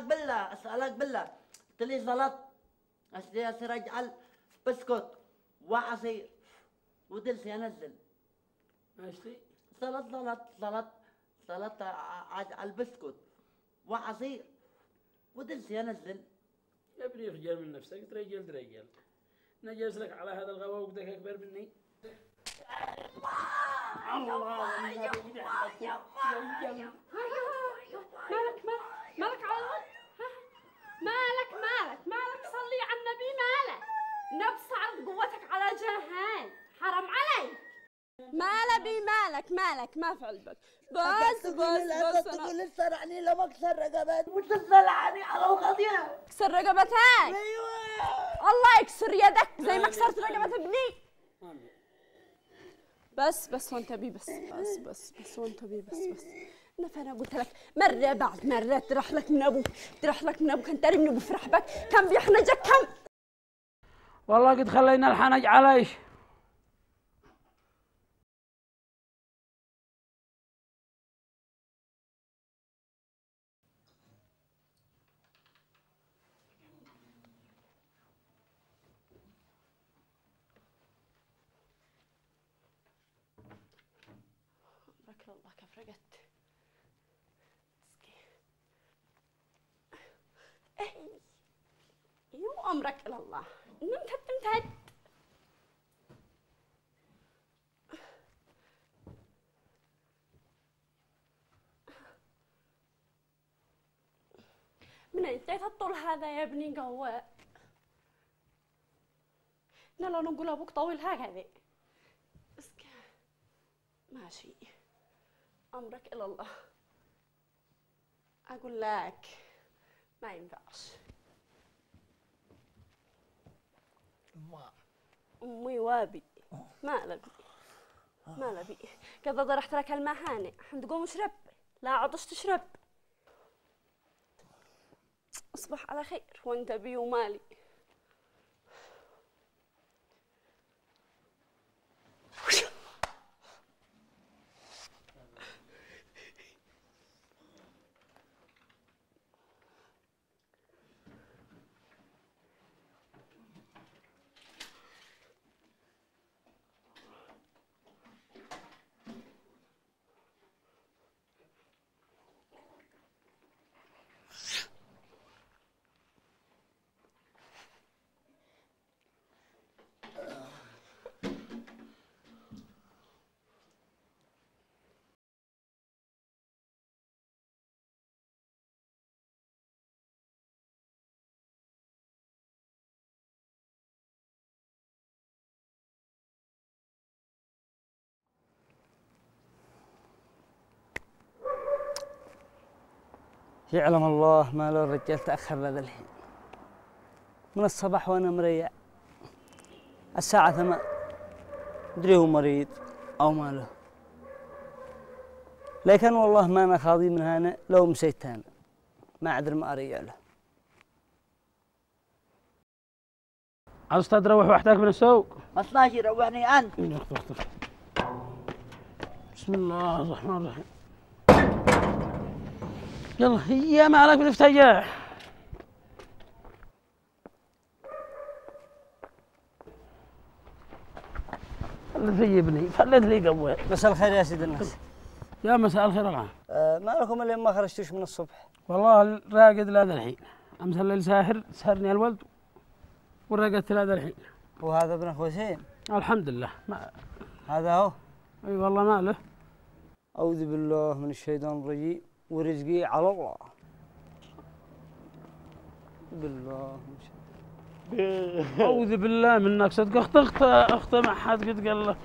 اسالك بالله قلت لي زلط اصير اجعل بسكوت وعصير ودلسي انزل اشتي زلط اجعل بسكوت وعصير ودلسي انزل. يا ابني رجال من نفسك ترجل نجلس لك على هذا الغواء وقدك اكبر مني. الله مالك على الغد؟ مالك صلي على النبي. مالك نبص عرض قوتك على جهان حرام علي. مالك ما في علبك. بس تقول تسرعني لما اكسر رقبتي وتسرعني على القضيه. اكسر رقبتك؟ ايوه الله يكسر يدك زي ما كسرت رقبة ابني. بس وانت بي بس وانت بي بس. انا قلت لك مرة بعد مرة تروح لك من ابوك انت من ابو فرح بك كم بيحنجك كم. والله قد خلينا الحنج على ايش؟ بارك الله كيف رقدت. يو امرك الى الله. نمت من اين جيت الطول هذا يا ابني قوة؟ لا نقول ابوك طويل هكذا. ماشي امرك الى الله. اقول لك ما ينفعش. امي وابي ما لبي كذا ضرحت لك المهانئ تقوم اشرب لا عطش تشرب. اصبح على خير وانت بي ومالي. يعلم الله ما له الرجال تأخر لذا الحين من الصباح وأنا مريع. الساعة 8 مدري هو مريض أو ما له، لكن والله ما أنا خاضي من هنا لو مسيت هنا ما أدري ما أريع له. عاوز تروح وحدك من السوق؟ 12 روحني انت. بسم الله الرحمن الرحيم. يلا هي ما عليك بالافتجاح. خلت في ابني خلت لي قبوه. مساء الخير يا سيد الناس. يا مساء الخير العام. ما لكم اللي ما خرجتوش من الصبح؟ والله راقد لهذا الحين. امس الليل سهرني الولد ورقدت لهذا الحين. وهذا ابن اخو حسين؟ الحمد لله. هذا هو؟ اي والله ما له. اعوذ بالله من الشيطان الرجيم ورزقي على الله. بالله من الشيطان. اعوذ بالله منك صدق. اخت ما حد قد قال له.